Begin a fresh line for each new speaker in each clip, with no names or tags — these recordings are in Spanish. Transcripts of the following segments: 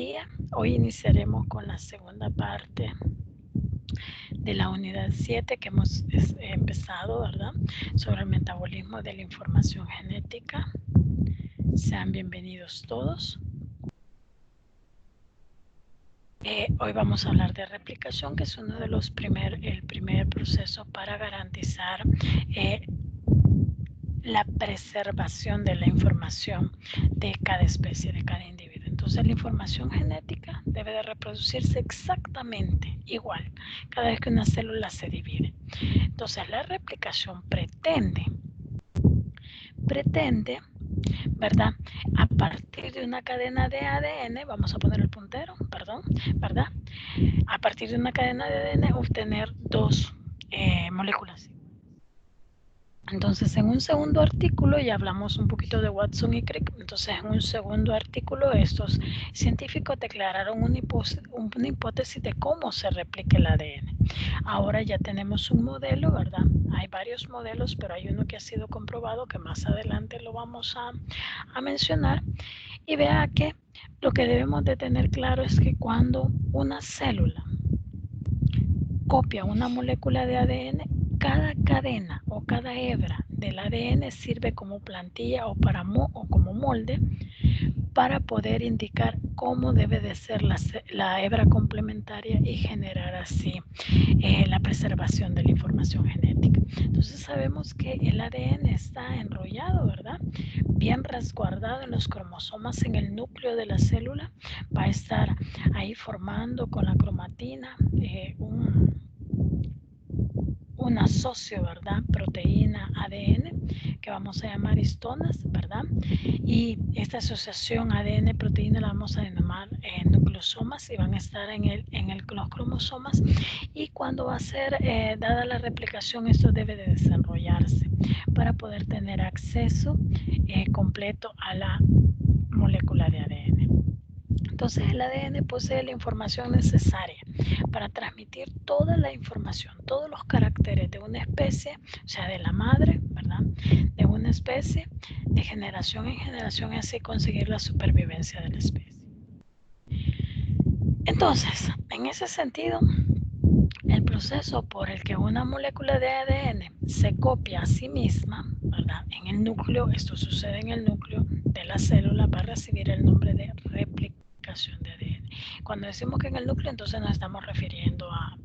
día. Hoy iniciaremos con la segunda parte de la unidad 7 que hemos empezado, ¿verdad? Sobre el metabolismo de la información genética. Sean bienvenidos todos. Hoy vamos a hablar de replicación, que es uno de los el primer proceso para garantizar la preservación de la información de cada especie, de cada individuo. Entonces la información genética debe de reproducirse exactamente igual cada vez que una célula se divide. Entonces la replicación pretende, ¿verdad? A partir de una cadena de ADN, vamos a poner el puntero, perdón, ¿verdad? A partir de una cadena de ADN obtener dos moléculas. Entonces, en un segundo artículo, ya hablamos un poquito de Watson y Crick, entonces en un segundo artículo estos científicos declararon una hipótesis de cómo se replica el ADN. Ahora ya tenemos un modelo, ¿verdad? Hay varios modelos, pero hay uno que ha sido comprobado que más adelante lo vamos a mencionar. Y vea que lo que debemos de tener claro es que cuando una célula copia una molécula de ADN, cada cadena o cada hebra del ADN sirve como plantilla o como molde para poder indicar cómo debe de ser la hebra complementaria y generar así la preservación de la información genética. Entonces sabemos que el ADN está enrollado, ¿verdad? Bien resguardado en los cromosomas en el núcleo de la célula. Va a estar ahí formando con la cromatina un asocio, ¿verdad? Proteína ADN, que vamos a llamar histonas, ¿verdad? Y esta asociación ADN-proteína la vamos a llamar nucleosomas y van a estar en los cromosomas. Y cuando va a ser dada la replicación, esto debe de desarrollarse para poder tener acceso completo a la molécula de ADN. Entonces el ADN posee la información necesaria para transmitir toda la información, todos los caracteres de una especie, o sea, de la madre, ¿verdad? De una especie, de generación en generación, y así conseguir la supervivencia de la especie. Entonces, en ese sentido, el proceso por el que una molécula de ADN se copia a sí misma, ¿verdad? En el núcleo, esto sucede en el núcleo de la célula, va a recibir el nombre de replicación de ADN. Cuando decimos que en el núcleo, entonces nos estamos refiriendo a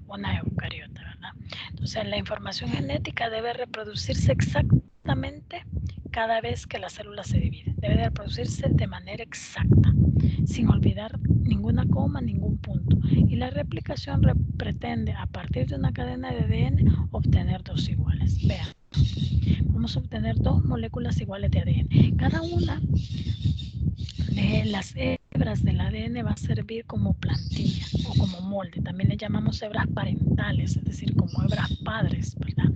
una eucariota, ¿verdad? Entonces la información genética debe reproducirse exactamente cada vez que la célula se divide. Debe de reproducirse de manera exacta, sin olvidar ninguna coma, ningún punto. Y la replicación pretende, a partir de una cadena de ADN, obtener dos iguales. Vean, vamos a obtener dos moléculas iguales de ADN. Cada una de las hebras del ADN va a servir como plantilla o como molde. También le llamamos hebras parentales, es decir, como hebras padres, ¿verdad?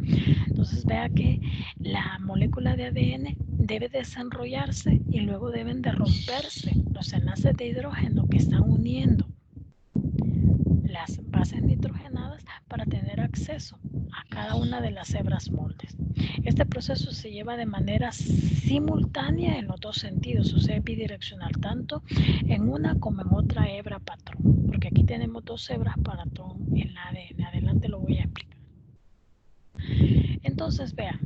Entonces vea que la molécula de ADN debe desenrollarse y luego deben de romperse los enlaces de hidrógeno que están uniendo las bases nitrogenadas para tener acceso a cada una de las hebras moldes. Este proceso se lleva de manera simultánea en los dos sentidos, o sea, bidireccional, tanto en una como en otra hebra patrón, porque aquí tenemos dos hebras patrón en la ADN. Adelante lo voy a explicar. Entonces, vean,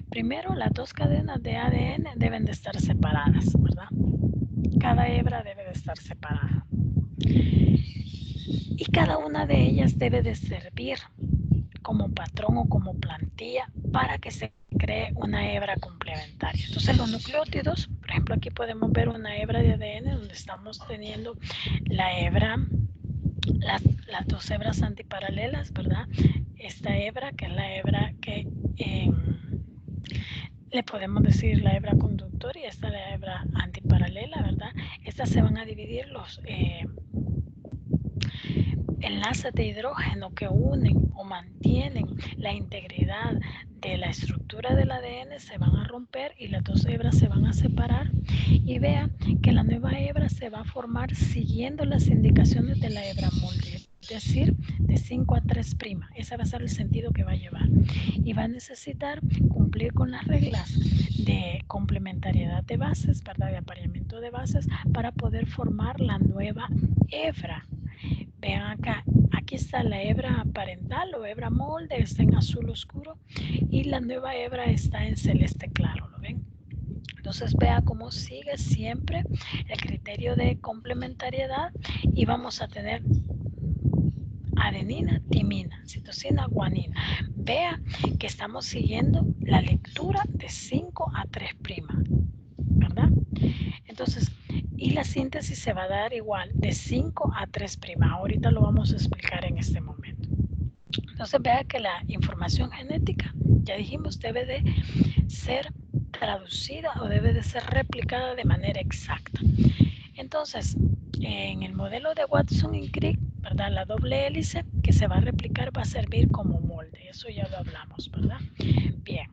primero las dos cadenas de ADN deben de estar separadas, ¿verdad? Cada hebra debe de estar separada. Y cada una de ellas debe de servir como patrón o como plantilla para que se cree una hebra complementaria. Entonces los nucleótidos, por ejemplo, aquí podemos ver una hebra de ADN donde estamos teniendo la hebra, las dos hebras antiparalelas, ¿verdad? Esta hebra, que es la hebra que le podemos decir la hebra conductor, y esta es la hebra antiparalela, ¿verdad? Estas se van a dividir los enlaces de hidrógeno que unen o mantienen la integridad de la estructura del ADN se van a romper y las dos hebras se van a separar, y vean que la nueva hebra se va a formar siguiendo las indicaciones de la hebra molde. Es decir de 5 a 3'. Ese va a ser el sentido que va a llevar. Y va a necesitar cumplir con las reglas de complementariedad de bases, ¿verdad? De apareamiento de bases para poder formar la nueva hebra. Vean acá, aquí está la hebra parental o hebra molde, está en azul oscuro y la nueva hebra está en celeste claro, ¿lo ven? Entonces vea cómo sigue siempre el criterio de complementariedad y vamos a tener adenina, timina, citosina, guanina. Vea que estamos siguiendo la lectura de 5 a 3', ¿verdad? Entonces, y la síntesis se va a dar igual de 5 a 3'. Ahorita lo vamos a explicar en este momento. Entonces vea que la información genética, ya dijimos, debe de ser traducida o debe de ser replicada de manera exacta. Entonces, en el modelo de Watson y Crick, ¿verdad? La doble hélice que se va a replicar va a servir como molde. Eso ya lo hablamos, ¿verdad? Bien.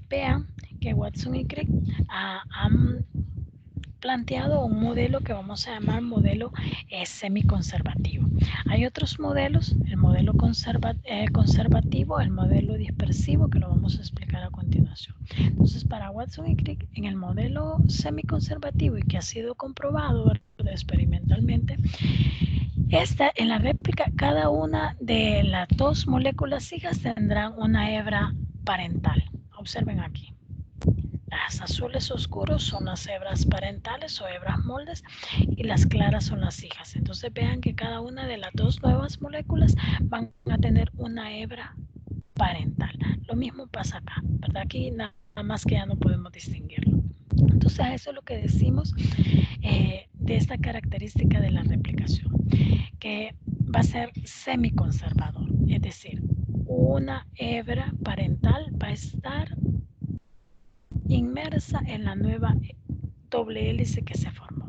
Vean que Watson y Crick han planteado un modelo que vamos a llamar modelo semiconservativo. Hay otros modelos, el modelo conservativo, el modelo dispersivo, que lo vamos a explicar a continuación. Entonces, para Watson y Crick, en el modelo semiconservativo y que ha sido comprobado experimentalmente, en la réplica, cada una de las dos moléculas hijas tendrán una hebra parental. Observen aquí. Las azules oscuros son las hebras parentales o hebras moldes y las claras son las hijas. Entonces vean que cada una de las dos nuevas moléculas van a tener una hebra parental. Lo mismo pasa acá, ¿verdad? Aquí nada más que ya no podemos distinguirlo. Entonces eso es lo que decimos de esta característica de la replicación, que va a ser semiconservador, es decir, una hebra parental va a estar inmersa en la nueva doble hélice que se formó.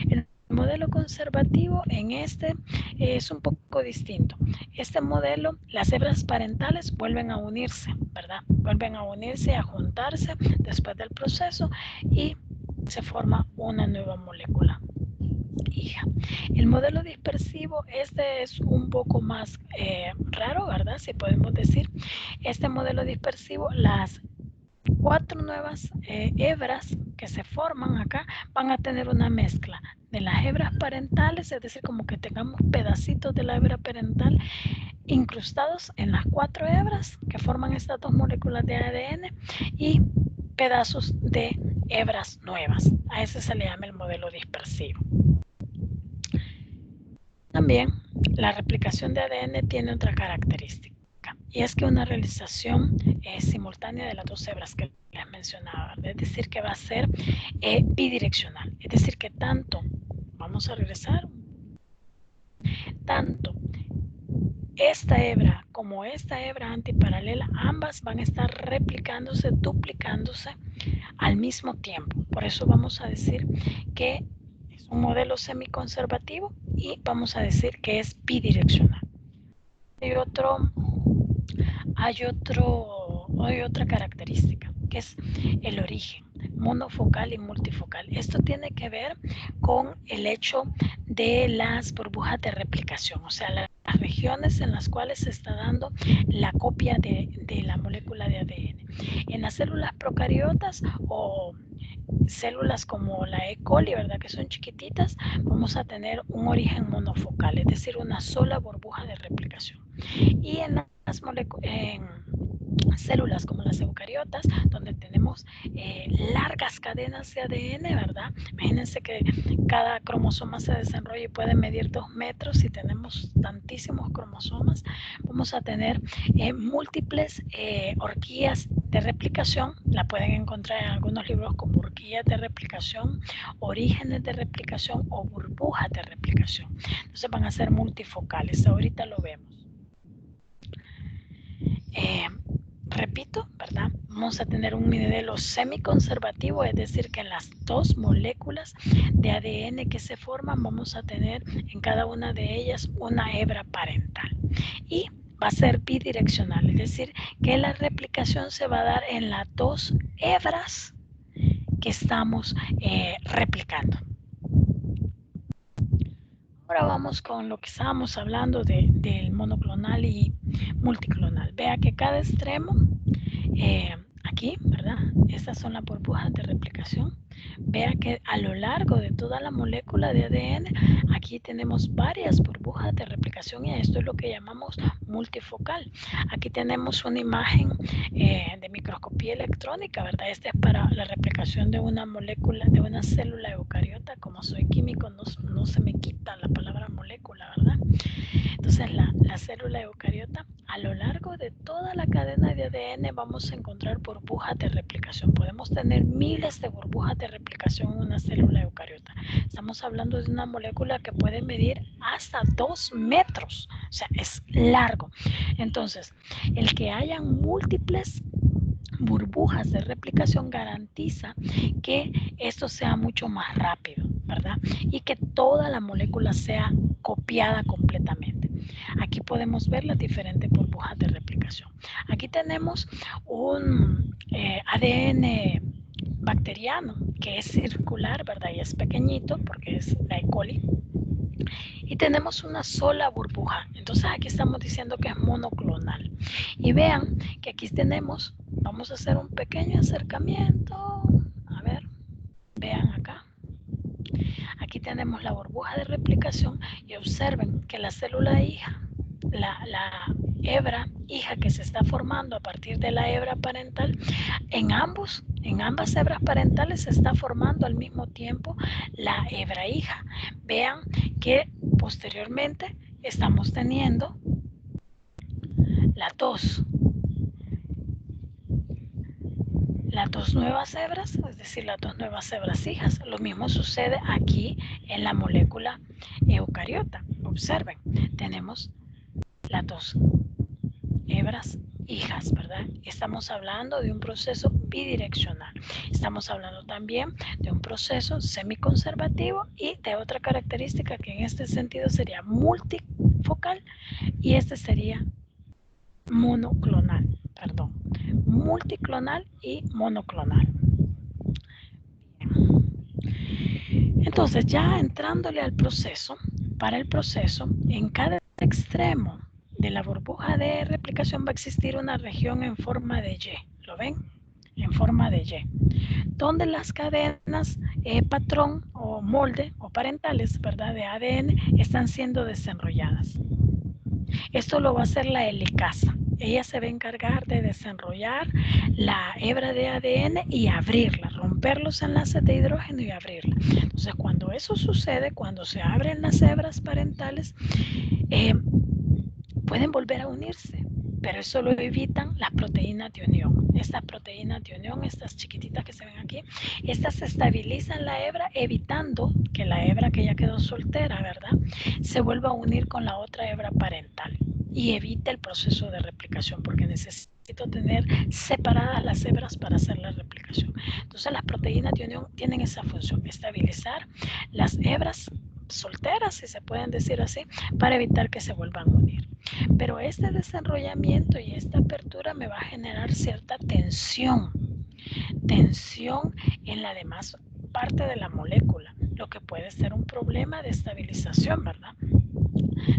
El modelo conservativo en este es un poco distinto. Este modelo, las hebras parentales vuelven a unirse, ¿verdad? Vuelven a unirse, a juntarse después del proceso y se forma una nueva molécula hija. El modelo dispersivo, este es un poco más raro, ¿verdad? Si podemos decir. Este modelo dispersivo, las 4 nuevas hebras que se forman acá van a tener una mezcla de las hebras parentales, es decir, como que tengamos pedacitos de la hebra parental incrustados en las 4 hebras que forman estas dos moléculas de ADN y pedazos de hebras nuevas. A ese se le llama el modelo dispersivo. También la replicación de ADN tiene otra característica y es que una realización simultánea de las dos hebras que les mencionaba, es decir, que va a ser bidireccional, es decir, que tanto, vamos a regresar, tanto esta hebra como esta hebra antiparalela, ambas van a estar replicándose, duplicándose al mismo tiempo. Por eso vamos a decir que es un modelo semiconservativo y vamos a decir que es bidireccional. Hay otra característica, que es el origen monofocal y multifocal. Esto tiene que ver con el hecho de las burbujas de replicación, o sea, las regiones en las cuales se está dando la copia de la molécula de ADN. En las células procariotas o células como la E. coli, ¿verdad? Que son chiquititas, vamos a tener un origen monofocal, es decir, una sola burbuja de replicación. Y en células como las eucariotas, donde tenemos largas cadenas de ADN, ¿verdad? Imagínense que cada cromosoma se desarrolla y puede medir 2 metros y tenemos tantísimos cromosomas. Vamos a tener múltiples horquillas de replicación. La pueden encontrar en algunos libros como horquillas de replicación, orígenes de replicación o burbujas de replicación. Entonces van a ser multifocales. Ahorita lo vemos. Repito, ¿verdad? Vamos a tener un modelo semiconservativo, es decir, que en las dos moléculas de ADN que se forman vamos a tener en cada una de ellas una hebra parental. Y va a ser bidireccional, es decir, que la replicación se va a dar en las dos hebras que estamos replicando. Ahora vamos con lo que estábamos hablando del monoclonal y multiclonal. Vea que cada extremo, aquí, ¿verdad? Estas son las burbujas de replicación. Vea que a lo largo de toda la molécula de ADN, aquí tenemos varias burbujas de replicación y esto es lo que llamamos multifocal. Aquí tenemos una imagen de microscopía electrónica, ¿verdad? Esta es para la replicación de una molécula, de una célula eucariota. Como soy químico, no se me quita la palabra molécula, ¿verdad? Entonces, la célula eucariota, a lo largo de toda la cadena de ADN vamos a encontrar burbujas de replicación. Podemos tener miles de burbujas de replicación en una célula eucariota. Estamos hablando de una molécula que puede medir hasta 2 metros, o sea, es largo. Entonces, el que hayan múltiples burbujas de replicación garantiza que esto sea mucho más rápido, ¿verdad? Y que toda la molécula sea copiada completamente. Aquí podemos ver las diferentes burbujas de replicación. Aquí tenemos un ADN bacteriano que es circular, ¿verdad? Y es pequeñito porque es la E. coli. Y tenemos una sola burbuja. Entonces aquí estamos diciendo que es monoclonal. Y vean que aquí tenemos, vamos a hacer un pequeño acercamiento. A ver, vean acá. Aquí tenemos la burbuja de replicación y observen que la célula hija, la hebra hija que se está formando a partir de la hebra parental, en ambas hebras parentales se está formando al mismo tiempo la hebra hija. Vean que posteriormente estamos teniendo las dos nuevas hebras, es decir, las dos nuevas hebras hijas. Lo mismo sucede aquí en la molécula eucariota. Observen, tenemos las dos hebras hijas, ¿verdad? Estamos hablando de un proceso bidireccional. Estamos hablando también de un proceso semiconservativo y de otra característica que en este sentido sería multifocal y este sería monoclonal, perdón, multiclonal y monoclonal. Entonces, ya entrándole al proceso, para el proceso, en cada extremo de la burbuja de replicación va a existir una región en forma de Y. ¿Lo ven? En forma de Y. Donde las cadenas patrón o molde o parentales, ¿verdad? De ADN están siendo desenrolladas. Esto lo va a hacer la helicasa. Ella se va a encargar de desenrollar la hebra de ADN y abrirla, romper los enlaces de hidrógeno y abrirla. Entonces, cuando eso sucede, cuando se abren las hebras parentales, pueden volver a unirse, pero eso lo evitan las proteínas de unión. Estas proteínas de unión, estas chiquititas que se ven aquí, estas estabilizan la hebra, evitando que la hebra que ya quedó soltera, ¿verdad?, se vuelva a unir con la otra hebra parental y evita el proceso de replicación, porque necesito tener separadas las hebras para hacer la replicación. Entonces las proteínas de unión tienen esa función, estabilizar las hebras solteras, si se pueden decir así, para evitar que se vuelvan a unir. Pero este desenrollamiento y esta apertura me va a generar cierta tensión en la demás parte de la molécula, lo que puede ser un problema de estabilización, ¿verdad?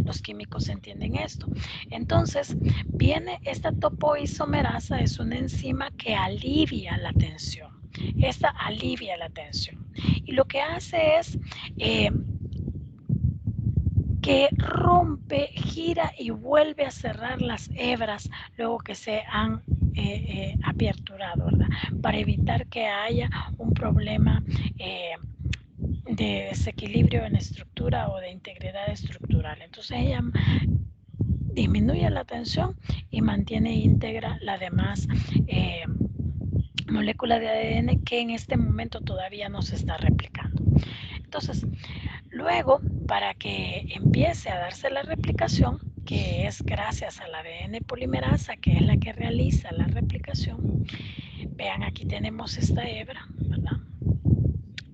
Los químicos entienden esto. Entonces, viene esta topoisomerasa, es una enzima que alivia la tensión. Esta alivia la tensión. Y lo que hace es que rompe, gira y vuelve a cerrar las hebras luego que se han aperturado, ¿verdad?, para evitar que haya un problema de desequilibrio en estructura o de integridad estructural. Entonces ella disminuye la tensión y mantiene íntegra la demás molécula de ADN que en este momento todavía no se está replicando. Entonces, luego, para que empiece a darse la replicación, que es gracias a la ADN polimerasa, que es la que realiza la replicación, vean, aquí tenemos esta hebra, ¿verdad?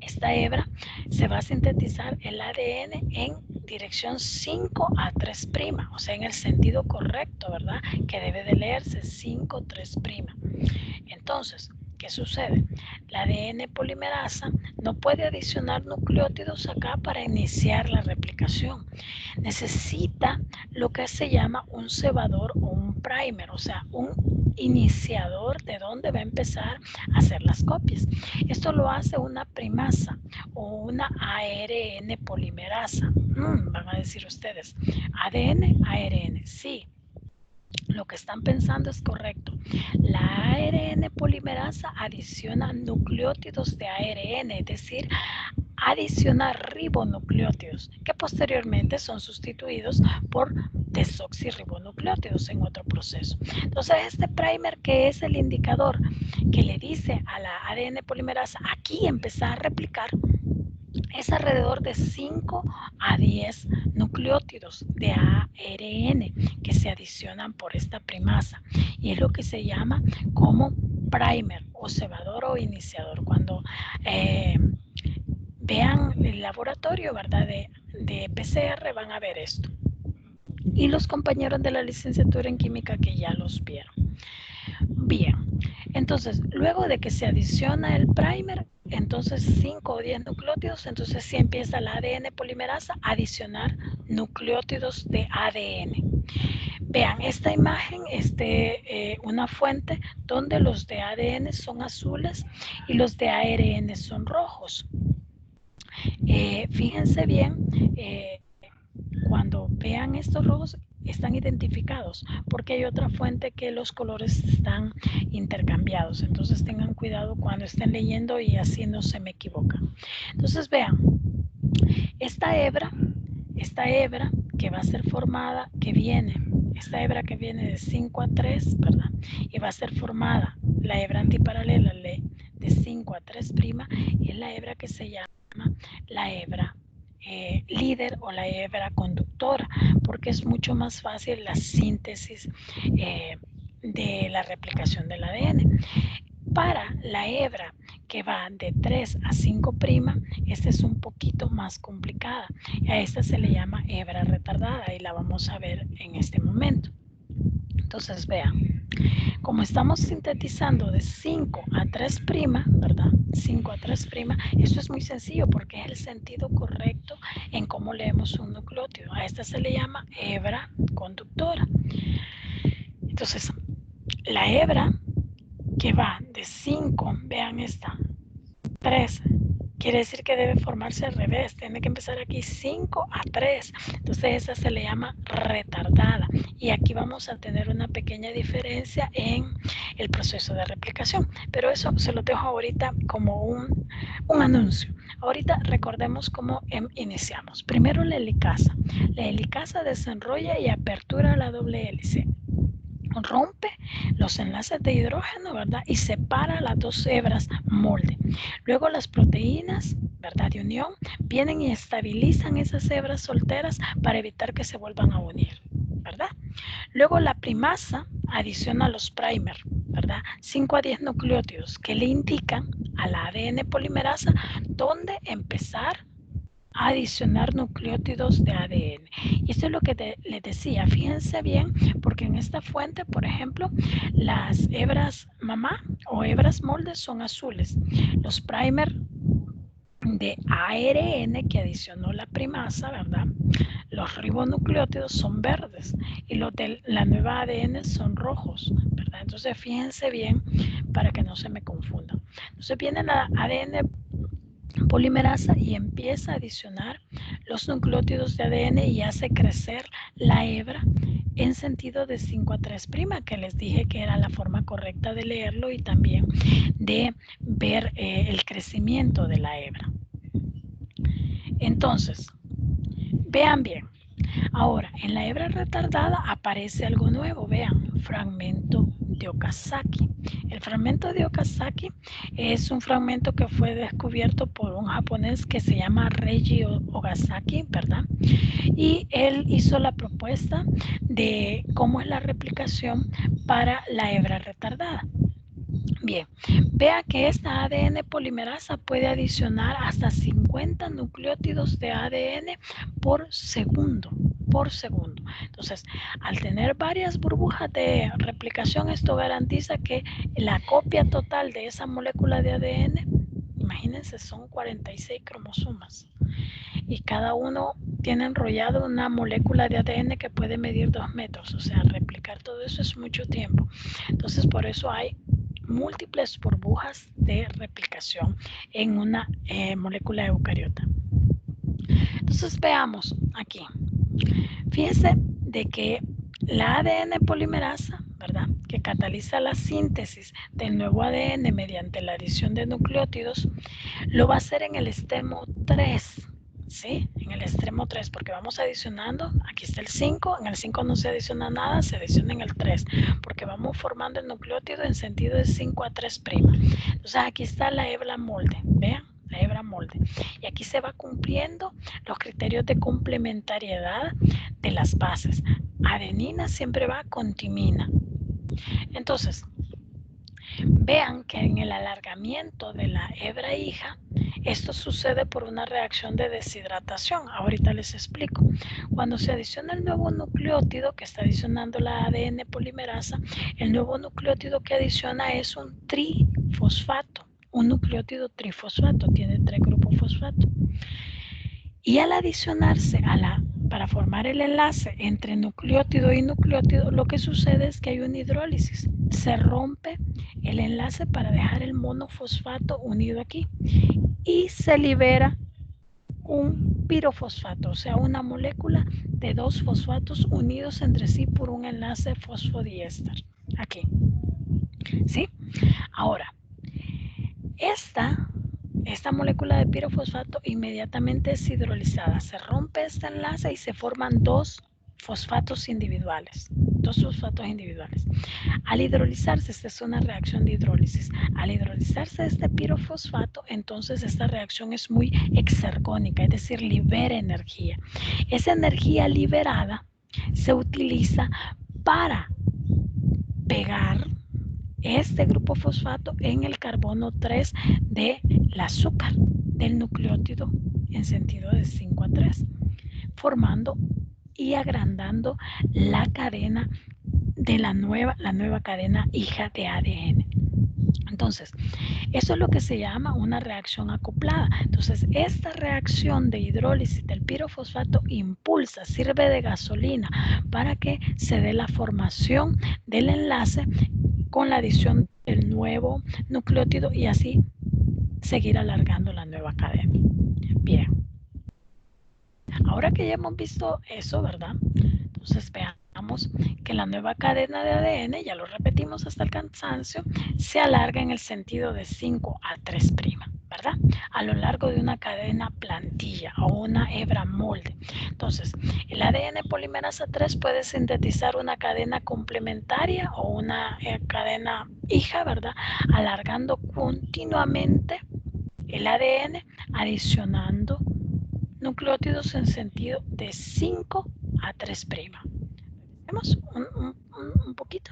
Esta hebra se va a sintetizar el ADN en dirección 5 a 3', o sea, en el sentido correcto, ¿verdad?, que debe de leerse 5, 3'. Entonces, ¿Qué sucede? La ADN polimerasa no puede adicionar nucleótidos acá para iniciar la replicación. Necesita lo que se llama un cebador o un primer, o sea, un iniciador de donde va a empezar a hacer las copias. Esto lo hace una primasa o una ARN polimerasa. Van a decir ustedes, ADN, ARN, sí. Lo que están pensando es correcto. La ARN polimerasa adiciona nucleótidos de ARN, es decir, adiciona ribonucleótidos que posteriormente son sustituidos por desoxirribonucleótidos en otro proceso. Entonces, este primer, que es el indicador que le dice a la ADN polimerasa aquí empezar a replicar, es alrededor de 5 a 10 nucleótidos de ARN que se adicionan por esta primasa y es lo que se llama como primer o cebador o iniciador. Cuando vean el laboratorio, ¿verdad? de PCR van a ver esto. Y los compañeros de la licenciatura en química que ya los vieron. Bien, entonces luego de que se adiciona el primer, entonces 5 o 10 nucleótidos, entonces sí empieza la ADN polimerasa a adicionar nucleótidos de ADN. Vean, esta imagen es de una fuente donde los de ADN son azules y los de ARN son rojos. Fíjense bien, cuando vean estos rojos están identificados porque hay otra fuente que los colores están intercambiados, entonces tengan cuidado cuando estén leyendo y así no se me equivoca. Entonces vean, esta hebra que va a ser formada, esta hebra que viene de 5 a 3, ¿verdad? Y va a ser formada la hebra antiparalela de 5 a 3', es la hebra que se llama la hebra líder o la hebra conductora, porque es mucho más fácil la síntesis de la replicación del ADN. Para la hebra que va de 3 a 5', esta es un poquito más complicada. A esta se le llama hebra retardada y la vamos a ver en este momento. Entonces vean, como estamos sintetizando de 5 a 3', ¿verdad? 5 a 3', esto es muy sencillo porque es el sentido correcto en cómo leemos un nucleótido. A esta se le llama hebra conductora. Entonces, la hebra que va de 5, vean esta, 3, quiere decir que debe formarse al revés, tiene que empezar aquí 5 a 3, entonces esa se le llama retardada y aquí vamos a tener una pequeña diferencia en el proceso de replicación, pero eso se lo dejo ahorita como un anuncio. Ahorita recordemos cómo iniciamos. Primero la helicasa. La helicasa desenrolla y apertura la doble hélice, rompe los enlaces de hidrógeno, ¿verdad? Y separa las dos hebras molde. Luego las proteínas, ¿verdad? De unión, vienen y estabilizan esas hebras solteras para evitar que se vuelvan a unir, ¿verdad? Luego la primasa adiciona los primer, ¿verdad? 5 a 10 nucleótidos que le indican a la ADN polimerasa dónde empezar a adicionar nucleótidos de ADN. Y esto es lo que les decía, fíjense bien, porque en esta fuente, por ejemplo, las hebras mamá o hebras moldes son azules. Los primer de ARN que adicionó la primasa, ¿verdad? Los ribonucleótidos son verdes y los de la nueva ADN son rojos, ¿verdad? Entonces fíjense bien para que no se me confunda. Entonces viene la ADN polimerasa y empieza a adicionar los nucleótidos de ADN y hace crecer la hebra en sentido de 5 a 3', que les dije que era la forma correcta de leerlo y también de ver el crecimiento de la hebra. Entonces, vean bien. Ahora, en la hebra retardada aparece algo nuevo, vean, fragmento de Okazaki. El fragmento de Okazaki es un fragmento que fue descubierto por un japonés que se llama Reiji Okazaki, ¿verdad? Y él hizo la propuesta de cómo es la replicación para la hebra retardada. Bien, vea que esta ADN polimerasa puede adicionar hasta 50 nucleótidos de ADN por segundo. por segundo. Entonces, al tener varias burbujas de replicación, esto garantiza que la copia total de esa molécula de ADN, imagínense, son 46 cromosomas. Y cada uno tiene enrollado una molécula de ADN que puede medir 2 metros. O sea, replicar todo eso es mucho tiempo. Entonces, por eso hay múltiples burbujas de replicación en una molécula eucariota. Entonces, veamos aquí. Fíjense de que la ADN polimerasa, ¿verdad?, que cataliza la síntesis del nuevo ADN mediante la adición de nucleótidos, lo va a hacer en el extremo 3. ¿Sí? En el extremo 3, porque vamos adicionando, aquí está el 5, en el 5 no se adiciona nada, se adiciona en el 3, porque vamos formando el nucleótido en sentido de 5 a 3'. Entonces aquí está la hebra molde, vean, la hebra molde. Y aquí se va cumpliendo los criterios de complementariedad de las bases. Adenina siempre va con timina. Entonces, vean que en el alargamiento de la hebra hija, esto sucede por una reacción de deshidratación. Ahorita les explico. Cuando se adiciona el nuevo nucleótido que está adicionando la ADN polimerasa, el nuevo nucleótido que adiciona es un trifosfato. Un nucleótido trifosfato, tiene 3 grupos fosfato. Y al adicionarse para formar el enlace entre nucleótido y nucleótido, lo que sucede es que hay una hidrólisis. Se rompe el enlace para dejar el monofosfato unido aquí y se libera un pirofosfato, o sea, una molécula de 2 fosfatos unidos entre sí por un enlace fosfodiéster. Aquí. ¿Sí? Ahora, esta molécula de pirofosfato inmediatamente es hidrolizada. Se rompe este enlace y se forman 2 fosfatos individuales. 2 fosfatos individuales. Al hidrolizarse, esta es una reacción de hidrólisis. Al hidrolizarse este pirofosfato, entonces esta reacción es muy exergónica, es decir, libera energía. Esa energía liberada se utiliza para pegar este grupo fosfato en el carbono 3 del azúcar, del nucleótido en sentido de 5 a 3, formando y agrandando la cadena de la nueva cadena hija de ADN. Entonces, eso es lo que se llama una reacción acoplada. Entonces, esta reacción de hidrólisis del pirofosfato impulsa, sirve de gasolina para que se dé la formación del enlace con la adición del nuevo nucleótido y así seguir alargando la nueva cadena. Bien. Ahora que ya hemos visto eso, ¿verdad? Entonces veamos que la nueva cadena de ADN, ya lo repetimos hasta el cansancio, se alarga en el sentido de 5 a 3', ¿verdad? A lo largo de una cadena plantilla o una hebra molde. Entonces, el ADN polimerasa 3 puede sintetizar una cadena complementaria o una cadena hija, ¿verdad? Alargando continuamente el ADN, adicionando nucleótidos en sentido de 5 a 3'. Vemos un poquito.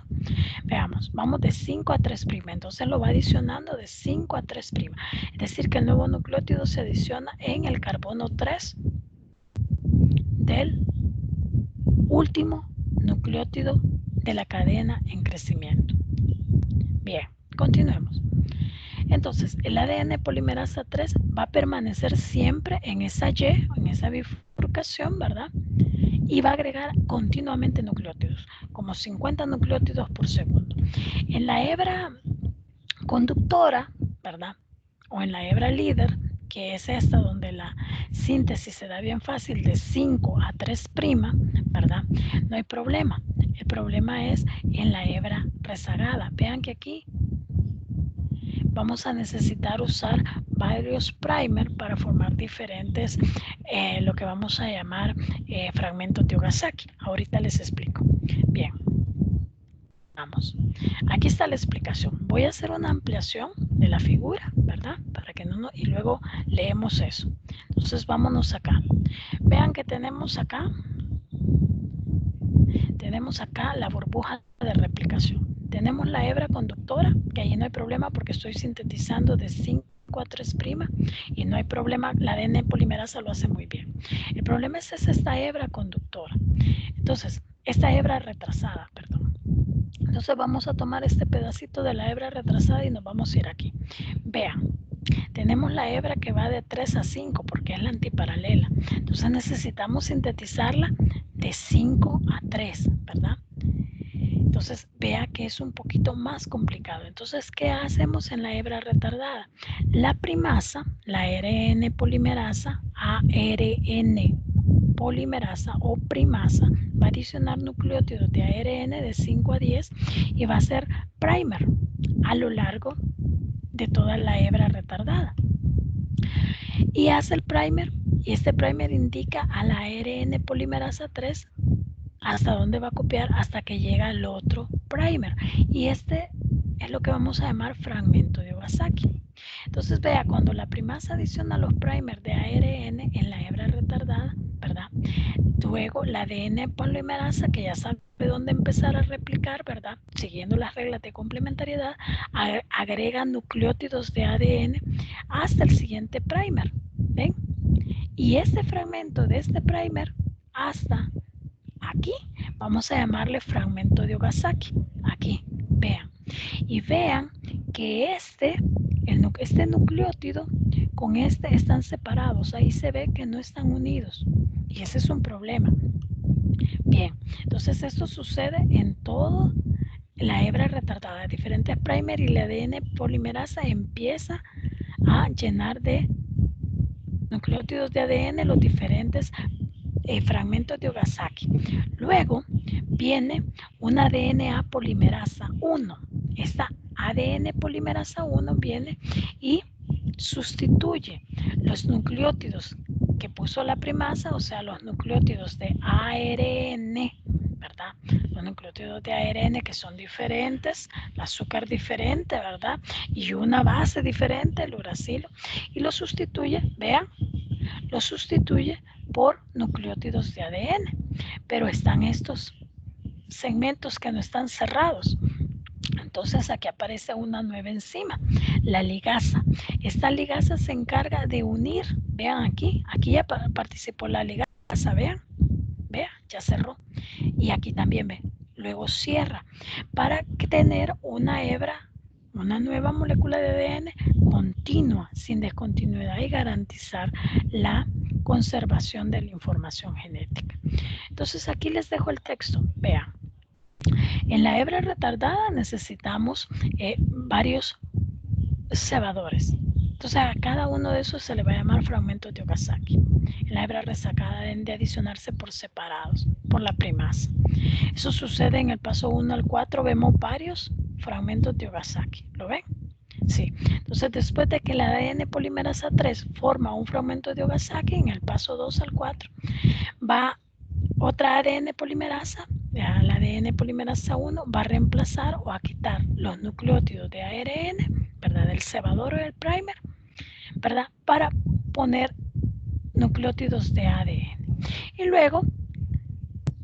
Veamos, vamos de 5 a 3'. Entonces lo va adicionando de 5 a 3'. Es decir, que el nuevo nucleótido se adiciona en el carbono 3 del último nucleótido de la cadena en crecimiento. Bien, continuemos. Entonces, el ADN polimerasa 3 va a permanecer siempre en esa Y, en esa bifurcación, ¿verdad? Y va a agregar continuamente nucleótidos, como 50 nucleótidos por segundo. En la hebra conductora, ¿verdad? O en la hebra líder, que es esta donde la síntesis se da bien fácil de 5 a 3', ¿verdad? No hay problema. El problema es en la hebra rezagada. Vean que aquí vamos a necesitar usar varios primers para formar diferentes, lo que vamos a llamar fragmentos de Okazaki. Ahorita les explico. Bien, vamos. Aquí está la explicación. Voy a hacer una ampliación de la figura, ¿verdad? Para que no, y luego leemos eso. Entonces vámonos acá. Vean que tenemos acá la burbuja de replicación. Tenemos la hebra conductora, que ahí no hay problema porque estoy sintetizando de 5 5 a 3' y no hay problema, la ADN polimerasa lo hace muy bien. El problema es esta hebra conductora. Entonces, esta hebra retrasada, perdón. Entonces vamos a tomar este pedacito de la hebra retrasada y nos vamos a ir aquí. Vean, tenemos la hebra que va de 3 a 5 porque es la antiparalela. Entonces necesitamos sintetizarla de 5 a 3, ¿verdad? Entonces vea que es un poquito más complicado. Entonces, ¿qué hacemos en la hebra retardada? La primasa, la ARN polimerasa, ARN polimerasa o primasa, va a adicionar nucleótidos de ARN de 5 a 10 y va a ser primer a lo largo de toda la hebra retardada. Y hace el primer, y este primer indica a la ARN polimerasa 3 hasta dónde va a copiar hasta que llega al otro primer. Y este es lo que vamos a llamar fragmento de Okazaki. Entonces vea, cuando la primasa adiciona los primers de ARN en la hebra retardada, ¿verdad? Luego la ADN polimerasa, que ya sabe dónde empezar a replicar, ¿verdad? Siguiendo las reglas de complementariedad, agrega nucleótidos de ADN hasta el siguiente primer, ¿ven? Y este fragmento de este primer hasta aquí, vamos a llamarle fragmento de Okazaki. Aquí, vean. Y vean que este nucleótido con este están separados. Ahí se ve que no están unidos. Y ese es un problema. Bien, entonces esto sucede en todo la hebra retardada. Diferentes primer y la ADN polimerasa empieza a llenar de nucleótidos de ADN los diferentes fragmentos de Okazaki. Luego viene una DNA polimerasa 1. Esta ADN polimerasa 1 viene y sustituye los nucleótidos que puso la primasa, o sea, los nucleótidos de ARN, ¿verdad? Los nucleótidos de ARN que son diferentes, el azúcar diferente, ¿verdad? Y una base diferente, el uracilo, y lo sustituye, vean, lo sustituye por nucleótidos de ADN, pero están estos segmentos que no están cerrados. Entonces aquí aparece una nueva enzima, la ligasa. Esta ligasa se encarga de unir, vean aquí ya participó la ligasa, vean, ya cerró. Y aquí también ven, luego cierra para tener una hebra, una nueva molécula de ADN continua, sin descontinuidad y garantizar la conservación de la información genética. Entonces aquí les dejo el texto, vean. En la hebra retardada necesitamos varios cebadores. Entonces a cada uno de esos se le va a llamar fragmentos de Okazaki. En la hebra resacada deben de adicionarse por separados, por la primasa. Eso sucede en el paso 1 al 4, vemos varios fragmentos de Okazaki. ¿Lo ven? Sí. Entonces después de que la ADN polimerasa 3 forma un fragmento de Okazaki, en el paso 2 al 4 va otra ADN polimerasa, la ADN polimerasa 1 va a reemplazar o a quitar los nucleótidos de ARN, ¿verdad? Del cebador o del primer, ¿verdad? Para poner nucleótidos de ADN. Y luego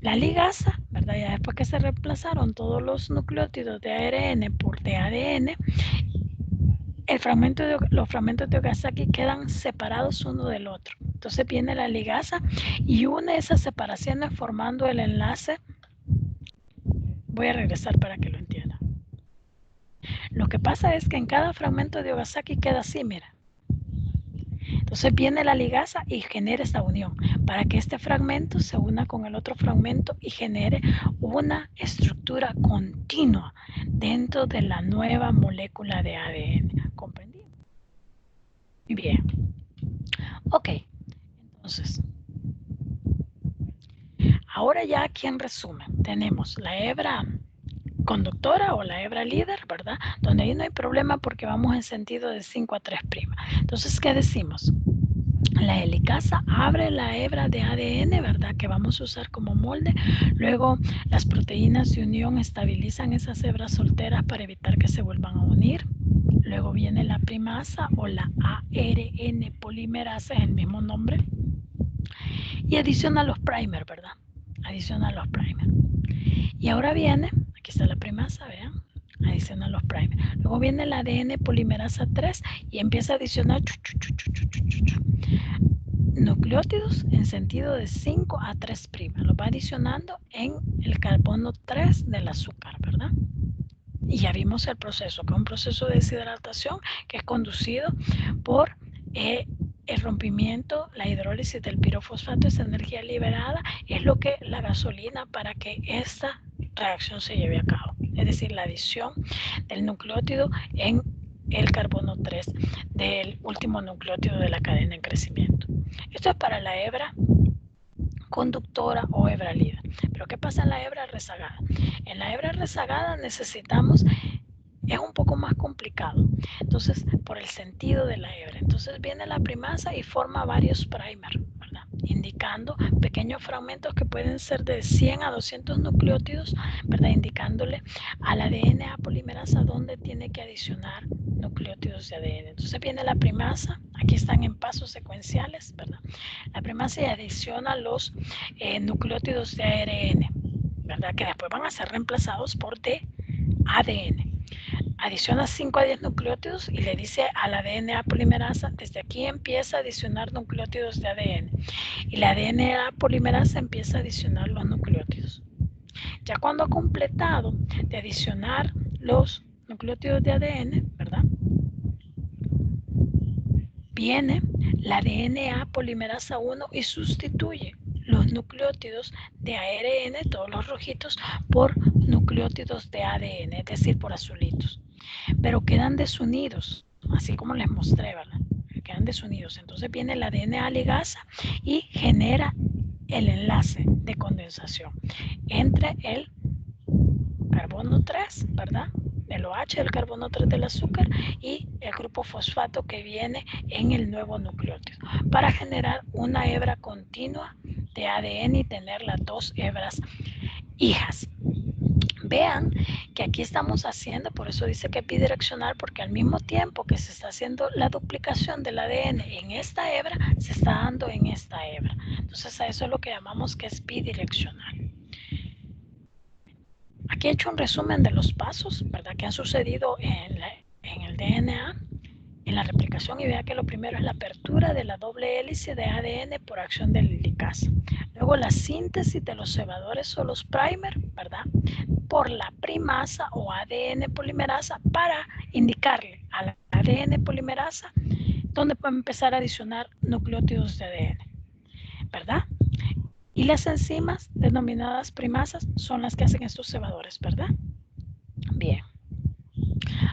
la ligasa, ¿verdad? Ya después que se reemplazaron todos los nucleótidos de ARN por de ADN, los fragmentos de Okazaki quedan separados uno del otro. Entonces viene la ligasa y une esas separaciones formando el enlace. Voy a regresar para que lo entiendan. Lo que pasa es que en cada fragmento de Okazaki queda así, mira. Entonces viene la ligasa y genera esta unión para que este fragmento se una con el otro fragmento y genere una estructura continua dentro de la nueva molécula de ADN. ¿Comprendido? Muy bien. Ok, entonces, ahora ya aquí en resumen tenemos la hebra conductora o la hebra líder, ¿verdad? Donde ahí no hay problema porque vamos en sentido de 5 a 3'. Entonces, ¿qué decimos? La helicasa abre la hebra de ADN, ¿verdad? Que vamos a usar como molde. Luego, las proteínas de unión estabilizan esas hebras solteras para evitar que se vuelvan a unir. Luego viene la primasa o la ARN polimerasa, es el mismo nombre. Y adiciona los primers, ¿verdad? Adiciona los primers. Y ahora viene, aquí está la primasa, vean. adicionan los primers. Luego viene el ADN polimerasa 3 y empieza a adicionar nucleótidos en sentido de 5 a 3'. Lo va adicionando en el carbono 3 del azúcar, ¿verdad? Y ya vimos el proceso, que es un proceso de deshidratación que es conducido por el rompimiento, la hidrólisis del pirofosfato. Esa energía liberada es lo que la gasolina para que esta reacción se lleve a cabo. Es decir, la adición del nucleótido en el carbono 3 del último nucleótido de la cadena en crecimiento. Esto es para la hebra conductora o hebra líder. Pero ¿qué pasa en la hebra rezagada? En la hebra rezagada necesitamos, es un poco más complicado, entonces por el sentido de la hebra. Entonces viene la primasa y forma varios primers, ¿verdad? Indicando pequeños fragmentos que pueden ser de 100 a 200 nucleótidos, ¿verdad? Indicándole al ADN polimerasa dónde tiene que adicionar nucleótidos de ADN. Entonces viene la primasa, aquí están en pasos secuenciales, ¿verdad? La primasa y adiciona los nucleótidos de ARN, ¿verdad? Que después van a ser reemplazados por ADN. Adiciona 5 a 10 nucleótidos y le dice a la DNA polimerasa, desde aquí empieza a adicionar nucleótidos de ADN. Y la DNA polimerasa empieza a adicionar los nucleótidos. Ya cuando ha completado de adicionar los nucleótidos de ADN, ¿verdad? Viene la DNA polimerasa 1 y sustituye los nucleótidos de ARN, todos los rojitos, por nucleótidos de ADN, es decir, por azulitos. Pero quedan desunidos, así como les mostré, ¿verdad? Quedan desunidos. Entonces viene la DNA ligasa y genera el enlace de condensación entre el carbono 3, ¿verdad? El OH, el carbono 3 del azúcar y el grupo fosfato que viene en el nuevo nucleótido para generar una hebra continua de ADN y tener las dos hebras hijas. Vean que aquí estamos haciendo, por eso dice que es bidireccional, porque al mismo tiempo que se está haciendo la duplicación del ADN en esta hebra, se está dando en esta hebra. Entonces a eso es lo que llamamos que es bidireccional. Aquí he hecho un resumen de los pasos, ¿verdad?, que han sucedido en el DNA, en la replicación, y vea que lo primero es la apertura de la doble hélice de ADN por acción de la helicasa. Luego la síntesis de los cebadores o los primers, ¿verdad?, por la primasa o ADN polimerasa para indicarle a la ADN polimerasa dónde puede empezar a adicionar nucleótidos de ADN, ¿verdad? Y las enzimas denominadas primasas son las que hacen estos cebadores, ¿verdad? Bien.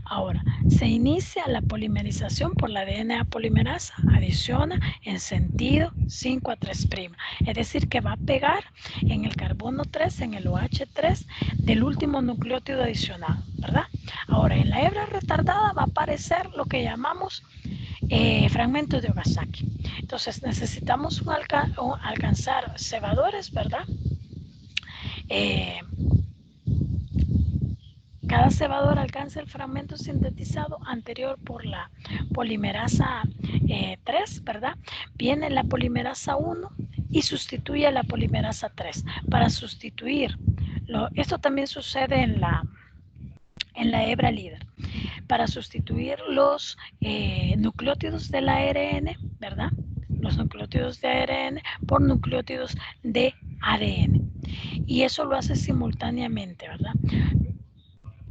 Ahora, se inicia la polimerización por la DNA polimerasa, adiciona en sentido 5 a 3', es decir, que va a pegar en el carbono 3, en el OH3 del último nucleótido adicionado, ¿verdad? Ahora, en la hebra retardada va a aparecer lo que llamamos fragmentos de Okazaki. Entonces, necesitamos alcanzar cebadores, ¿verdad? Cada cebador alcanza el fragmento sintetizado anterior por la polimerasa 3, ¿verdad? Viene la polimerasa 1 y sustituye a la polimerasa 3. Para sustituir, esto también sucede en la hebra líder. Para sustituir los nucleótidos del ARN, ¿verdad? Los nucleótidos de ARN por nucleótidos de ADN. Y eso lo hace simultáneamente, ¿verdad?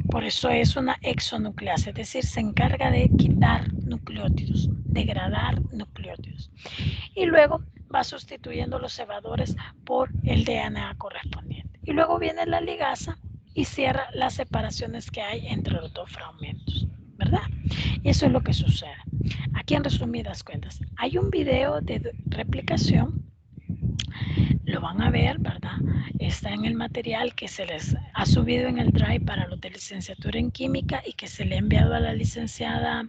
Por eso es una exonucleasa, es decir, se encarga de quitar nucleótidos, degradar nucleótidos. Y luego va sustituyendo los cebadores por el DNA correspondiente. Y luego viene la ligasa y cierra las separaciones que hay entre los dos fragmentos, ¿verdad? Y eso es lo que sucede. Aquí en resumidas cuentas, hay un video de replicación, lo van a ver, ¿verdad? Está en el material que se les ha subido en el Drive para los de licenciatura en química y que se le ha enviado a la licenciada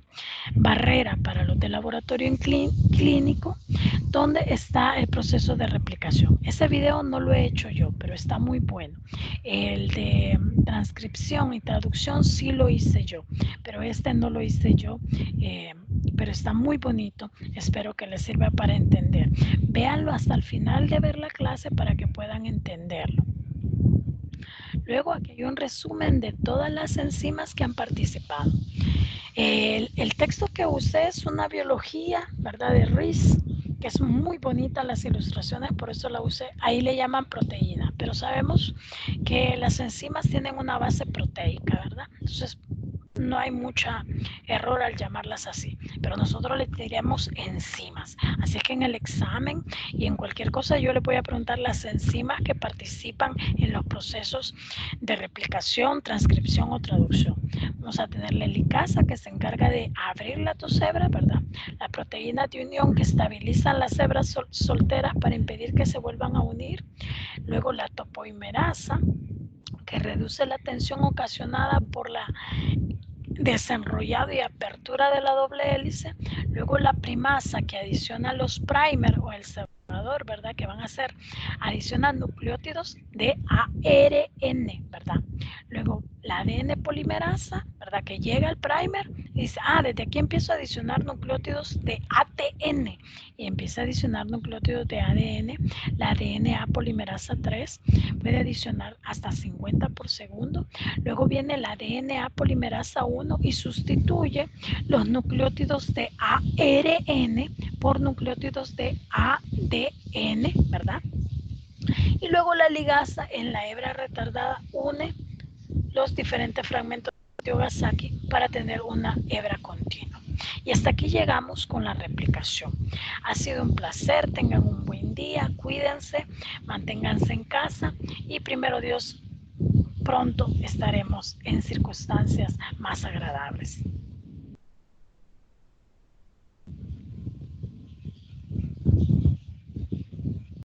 Barrera para los de laboratorio en clínico, donde está el proceso de replicación. Ese video no lo he hecho yo, pero está muy bueno. El de transcripción y traducción sí lo hice yo, pero este no lo hice yo, pero está muy bonito. Espero que les sirva para entender. Véanlo hasta el final de ver la clase para que puedan entenderlo. Luego aquí hay un resumen de todas las enzimas que han participado. El texto que usé es una biología, ¿verdad? De Rees, que es muy bonita las ilustraciones, por eso la usé. Ahí le llaman proteína, pero sabemos que las enzimas tienen una base proteica, ¿verdad? Entonces no hay mucha error al llamarlas así, pero nosotros le diremos enzimas. Así que en el examen y en cualquier cosa yo le voy a preguntar las enzimas que participan en los procesos de replicación, transcripción o traducción. Vamos a tener la helicasa, que se encarga de abrir las dos hebras, ¿verdad? La proteína de unión, que estabilizan las hebras solteras para impedir que se vuelvan a unir. Luego la topoimerasa, que reduce la tensión ocasionada por la desenrollado y apertura de la doble hélice. Luego la primasa, que adiciona los primer o el separador, ¿verdad? Que van a ser, adiciona nucleótidos de ARN, ¿verdad? Luego la ADN polimerasa, ¿verdad? Que llega al primer y dice, desde aquí empiezo a adicionar nucleótidos de ATN y empieza a adicionar nucleótidos de ADN. La DNA polimerasa 3 puede adicionar hasta 50 por segundo. Luego viene la DNA polimerasa 1 y sustituye los nucleótidos de ARN por nucleótidos de ADN, ¿verdad? Y luego la ligasa en la hebra retardada une los diferentes fragmentos de Ogasaki para tener una hebra continua. Y hasta aquí llegamos con la replicación. Ha sido un placer, tengan un buen día, cuídense, manténganse en casa y primero Dios, pronto estaremos en circunstancias más agradables.